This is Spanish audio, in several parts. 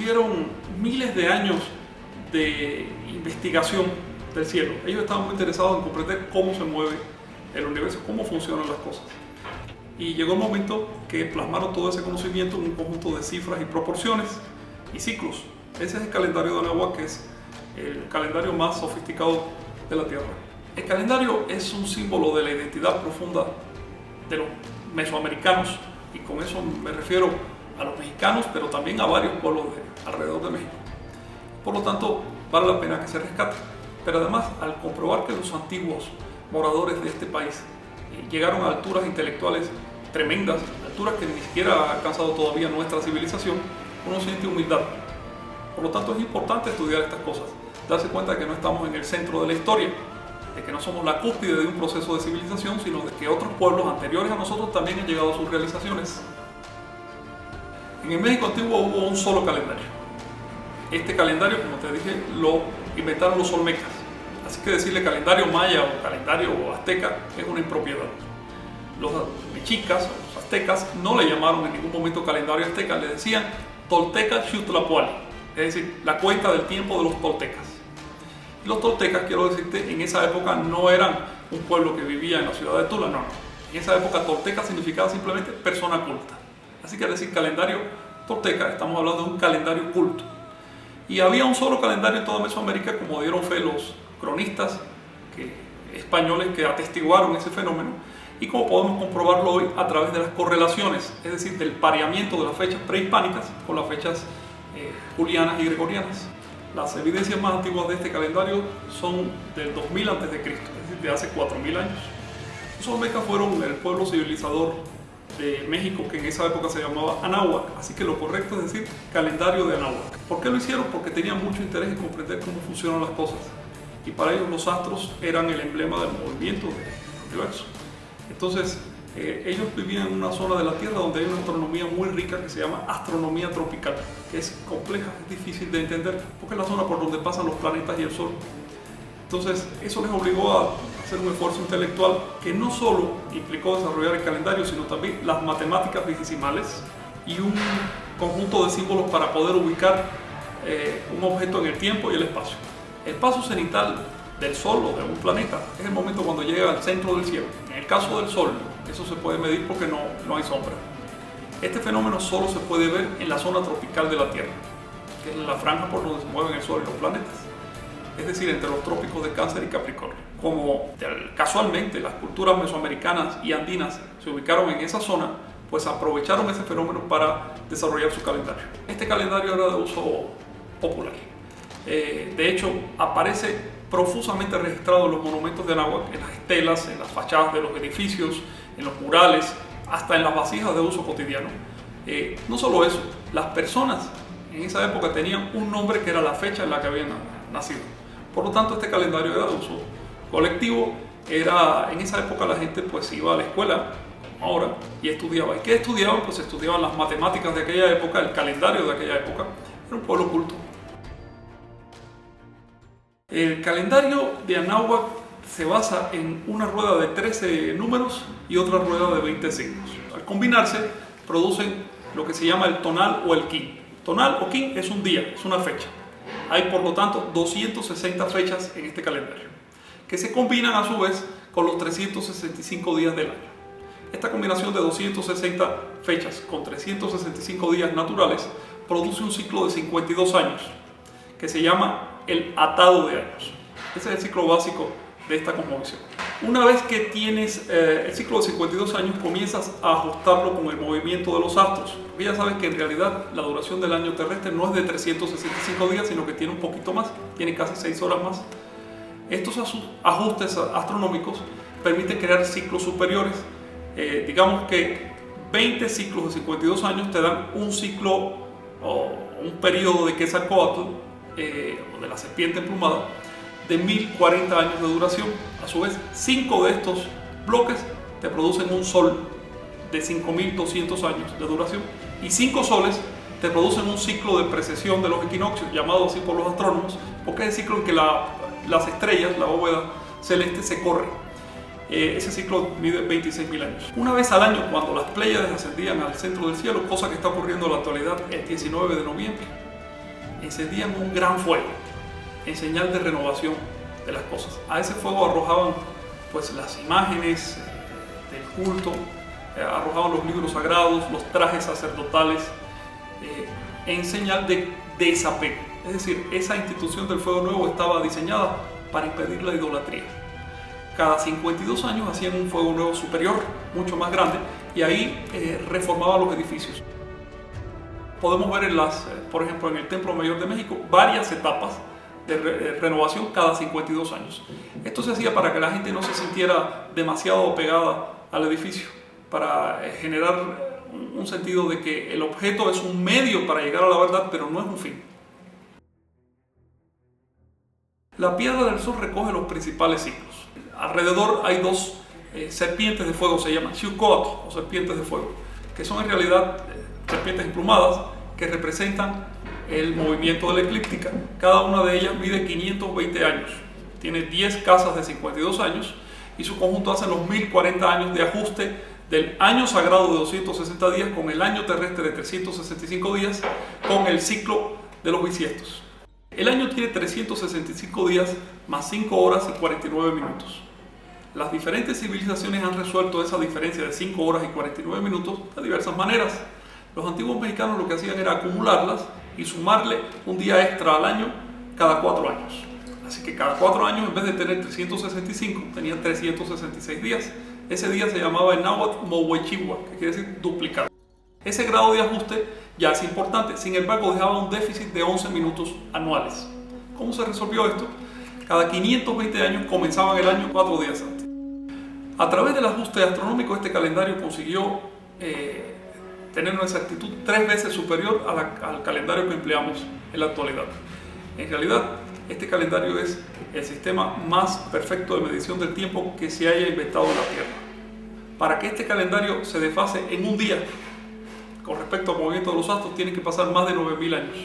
tuvieron miles de años de investigación del cielo. Ellos estaban muy interesados en comprender cómo se mueve el universo, cómo funcionan las cosas. Y llegó el momento que plasmaron todo ese conocimiento en un conjunto de cifras y proporciones y ciclos. Ese es el calendario de Anahuac, que es el calendario más sofisticado de la Tierra. El calendario es un símbolo de la identidad profunda de los mesoamericanos, y con eso me refiero a los mexicanos, pero también a varios pueblos alrededor de México. Por lo tanto, vale la pena que se rescate. Pero además, al comprobar que los antiguos moradores de este país llegaron a alturas intelectuales tremendas, alturas que ni siquiera ha alcanzado todavía nuestra civilización, uno siente humildad. Por lo tanto, es importante estudiar estas cosas, darse cuenta de que no estamos en el centro de la historia, de que no somos la cúspide de un proceso de civilización, sino de que otros pueblos anteriores a nosotros también han llegado a sus realizaciones. En el México antiguo hubo un solo calendario. Este calendario, como te dije, lo inventaron los olmecas. Así que decirle calendario maya o calendario azteca es una impropiedad. Los mexicas o los aztecas no le llamaron en ningún momento calendario azteca, le decían Tolteca Xiutlapoali, es decir, la cuenta del tiempo de los toltecas. Y los toltecas, quiero decirte, en esa época no eran un pueblo que vivía en la ciudad de Tula, no. En esa época tolteca significaba simplemente persona culta. Así que al decir calendario tolteca, estamos hablando de un calendario culto. Y había un solo calendario en toda Mesoamérica, como dieron fe los cronistas españoles que atestiguaron ese fenómeno, y como podemos comprobarlo hoy a través de las correlaciones, es decir, del pareamiento de las fechas prehispánicas con las fechas julianas y gregorianas. Las evidencias más antiguas de este calendario son del 2000 a.C., es decir, de hace 4000 años. Los olmecas fueron el pueblo civilizador de México, que en esa época se llamaba Anáhuac, así que lo correcto es decir calendario de Anáhuac. ¿Por qué lo hicieron? Porque tenían mucho interés en comprender cómo funcionan las cosas, y para ellos los astros eran el emblema del movimiento del universo. Entonces, ellos vivían en una zona de la Tierra donde hay una astronomía muy rica que se llama astronomía tropical, que es compleja, es difícil de entender, porque es la zona por donde pasan los planetas y el Sol. Entonces, eso les obligó a hacer un esfuerzo intelectual que no solo implicó desarrollar el calendario, sino también las matemáticas vigesimales y un conjunto de símbolos para poder ubicar un objeto en el tiempo y el espacio. El paso cenital del Sol o de un planeta es el momento cuando llega al centro del cielo. En el caso del Sol, eso se puede medir porque no hay sombra. Este fenómeno solo se puede ver en la zona tropical de la Tierra, que es la franja por donde se mueven el Sol y los planetas, es decir, entre los trópicos de Cáncer y Capricornio. Como casualmente las culturas mesoamericanas y andinas se ubicaron en esa zona, pues aprovecharon ese fenómeno para desarrollar su calendario. Este calendario era de uso popular. De hecho, aparece profusamente registrado en los monumentos de Anáhuac, en las estelas, en las fachadas de los edificios, en los murales, hasta en las vasijas de uso cotidiano. No solo eso, las personas en esa época tenían un nombre que era la fecha en la que habían nacido. Por lo tanto, este calendario era de uso colectivo. En esa época la gente pues iba a la escuela, como ahora, y estudiaba. ¿Y qué estudiaban? Pues estudiaban las matemáticas de aquella época, el calendario de aquella época. Era un pueblo culto. El calendario de Anáhuac se basa en una rueda de 13 números y otra rueda de 20 signos. Al combinarse, producen lo que se llama el tonal o el kin. Tonal o kin es un día, es una fecha. Hay, por lo tanto, 260 fechas en este calendario, que se combinan a su vez con los 365 días del año. Esta combinación de 260 fechas con 365 días naturales produce un ciclo de 52 años, que se llama el atado de años. Ese es el ciclo básico de esta cosmovisión. Una vez que tienes el ciclo de 52 años, comienzas a ajustarlo con el movimiento de los astros. Porque ya sabes que en realidad la duración del año terrestre no es de 365 días, sino que tiene un poquito más, tiene casi 6 horas más. Estos ajustes astronómicos permiten crear ciclos superiores. Digamos que 20 ciclos de 52 años te dan un ciclo o un periodo de Quetzalcóatl, o de la serpiente emplumada, de 1040 años de duración. A su vez, 5 de estos bloques te producen un sol de 5200 años de duración, y 5 soles te producen un ciclo de precesión de los equinoccios, llamado así por los astrónomos, porque es el ciclo en que las estrellas, la bóveda celeste, se corre. Ese ciclo mide 26.000 años. Una vez al año, cuando las Pléyades ascendían al centro del cielo, cosa que está ocurriendo en la actualidad el 19 de noviembre, encendían un gran fuego en señal de renovación de las cosas. A ese fuego arrojaban pues las imágenes del culto, arrojaban los libros sagrados, los trajes sacerdotales, en señal de desapego. Es decir, esa institución del fuego nuevo estaba diseñada para impedir la idolatría. Cada 52 años hacían un fuego nuevo superior, mucho más grande, y ahí reformaban los edificios. Podemos ver por ejemplo, en el Templo Mayor de México, varias etapas de renovación cada 52 años. Esto se hacía para que la gente no se sintiera demasiado pegada al edificio, para generar un sentido de que el objeto es un medio para llegar a la verdad, pero no es un fin. La Piedra del Sol recoge los principales ciclos. Alrededor hay dos serpientes de fuego, se llaman Xiuhcoatl o serpientes de fuego, que son en realidad serpientes emplumadas que representan el movimiento de la eclíptica. Cada una de ellas mide 520 años, tiene 10 casas de 52 años y su conjunto hace los 1040 años de ajuste del año sagrado de 260 días con el año terrestre de 365 días con el ciclo de los bisiestos. El año tiene 365 días más 5 horas y 49 minutos. Las diferentes civilizaciones han resuelto esa diferencia de 5 horas y 49 minutos de diversas maneras. Los antiguos mexicanos lo que hacían era acumularlas y sumarle un día extra al año cada 4 años. Así que cada 4 años, en vez de tener 365, tenían 366 días. Ese día se llamaba en náhuatl Mohuechihua, que quiere decir duplicar. Ese grado de ajuste ya es importante, sin embargo dejaba un déficit de 11 minutos anuales. ¿Cómo se resolvió esto? Cada 520 años comenzaban el año 4 días antes. A través del ajuste astronómico, este calendario consiguió tener una exactitud 3 veces superior al calendario que empleamos en la actualidad. En realidad, este calendario es el sistema más perfecto de medición del tiempo que se haya inventado en la Tierra. Para que este calendario se desfase en un día con respecto al movimiento de los astros, tienen que pasar más de 9000 años.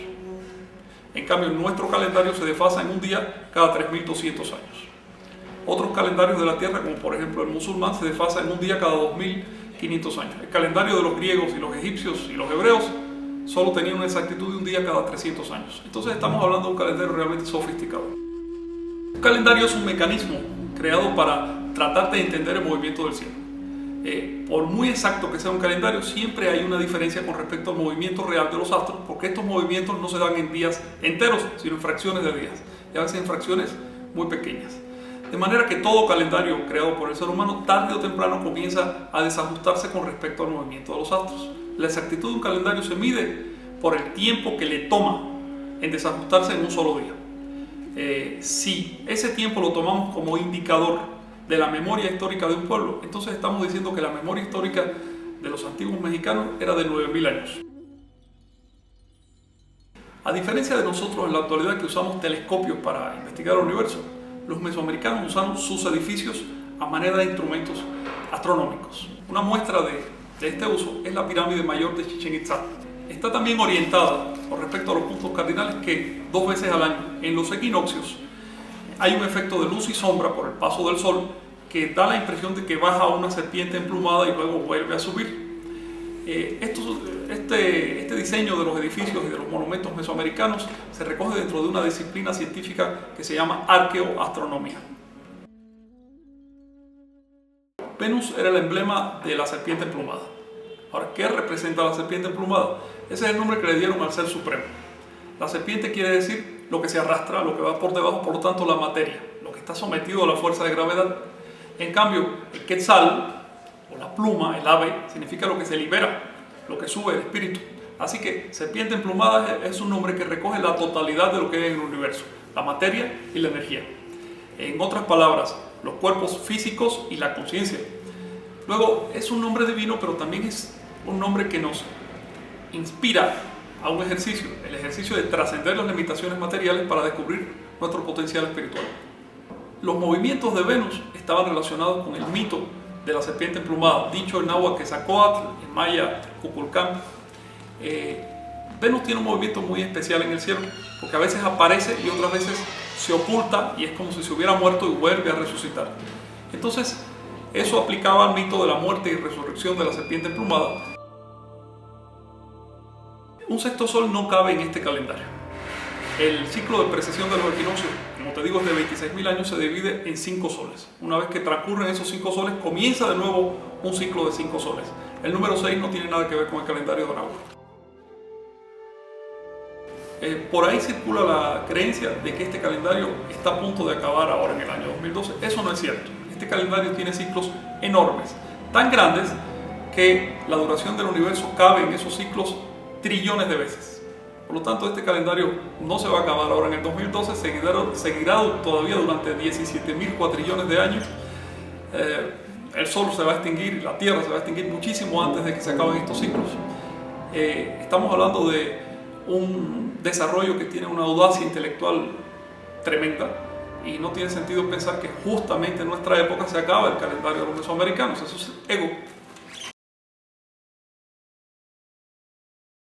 En cambio, nuestro calendario se desfasa en un día cada 3200 años. Otros calendarios de la Tierra, como por ejemplo el musulmán, se desfasa en un día cada 2500 años. El calendario de los griegos y los egipcios y los hebreos solo tenían una exactitud de un día cada 300 años. Entonces estamos hablando de un calendario realmente sofisticado. Un calendario es un mecanismo creado para tratar de entender el movimiento del cielo. Por muy exacto que sea un calendario, siempre hay una diferencia con respecto al movimiento real de los astros, porque estos movimientos no se dan en días enteros, sino en fracciones de días, y a veces en fracciones muy pequeñas. De manera que todo calendario creado por el ser humano, tarde o temprano, comienza a desajustarse con respecto al movimiento de los astros. La exactitud de un calendario se mide por el tiempo que le toma en desajustarse en un solo día. Si ese tiempo lo tomamos como indicador de la memoria histórica de un pueblo, entonces estamos diciendo que la memoria histórica de los antiguos mexicanos era de 9000 años. A diferencia de nosotros en la actualidad, que usamos telescopios para investigar el universo, los mesoamericanos usaron sus edificios a manera de instrumentos astronómicos. Una muestra de este uso es la pirámide mayor de Chichén Itzá. Está también orientada con respecto a los puntos cardinales que 2 veces al año, en los equinoccios, hay un efecto de luz y sombra por el paso del sol que da la impresión de que baja una serpiente emplumada y luego vuelve a subir. Este diseño de los edificios y de los monumentos mesoamericanos se recoge dentro de una disciplina científica que se llama arqueoastronomía. Venus era el emblema de la serpiente emplumada. Ahora, ¿qué representa la serpiente emplumada? Ese es el nombre que le dieron al Ser Supremo. La serpiente quiere decir lo que se arrastra, lo que va por debajo, por lo tanto la materia, lo que está sometido a la fuerza de gravedad. En cambio, el Quetzal, o la pluma, el ave, significa lo que se libera, lo que sube, el espíritu. Así que serpiente emplumada es un nombre que recoge la totalidad de lo que hay en el universo, la materia y la energía. En otras palabras, los cuerpos físicos y la conciencia. Luego, es un nombre divino, pero también es un nombre que nos inspira a un ejercicio, el ejercicio de trascender las limitaciones materiales para descubrir nuestro potencial espiritual. Los movimientos de Venus estaban relacionados con el mito de la serpiente emplumada, dicho en náhuatl Quetzalcóatl, en maya Kukulcán. Venus tiene un movimiento muy especial en el cielo, porque a veces aparece y otras veces se oculta y es como si se hubiera muerto y vuelve a resucitar. Entonces, eso aplicaba al mito de la muerte y resurrección de la serpiente emplumada. Un sexto sol no cabe en este calendario. El ciclo de precesión de los equinoccios, como te digo, es de 26.000 años, se divide en 5 soles. Una vez que transcurren esos 5 soles, comienza de nuevo un ciclo de 5 soles. El número 6 no tiene nada que ver con el calendario de Nahuatl. Por ahí circula la creencia de que este calendario está a punto de acabar ahora en el año 2012. Eso no es cierto. Este calendario tiene ciclos enormes, tan grandes que la duración del universo cabe en esos ciclos trillones de veces. Por lo tanto, este calendario no se va a acabar ahora en el 2012, seguirá todavía durante 17.000 cuatrillones de años. El Sol se va a extinguir, la Tierra se va a extinguir muchísimo antes de que se acaben estos ciclos. Estamos hablando de un desarrollo que tiene una audacia intelectual tremenda y no tiene sentido pensar que justamente en nuestra época se acaba el calendario de los mesoamericanos. Eso es ego.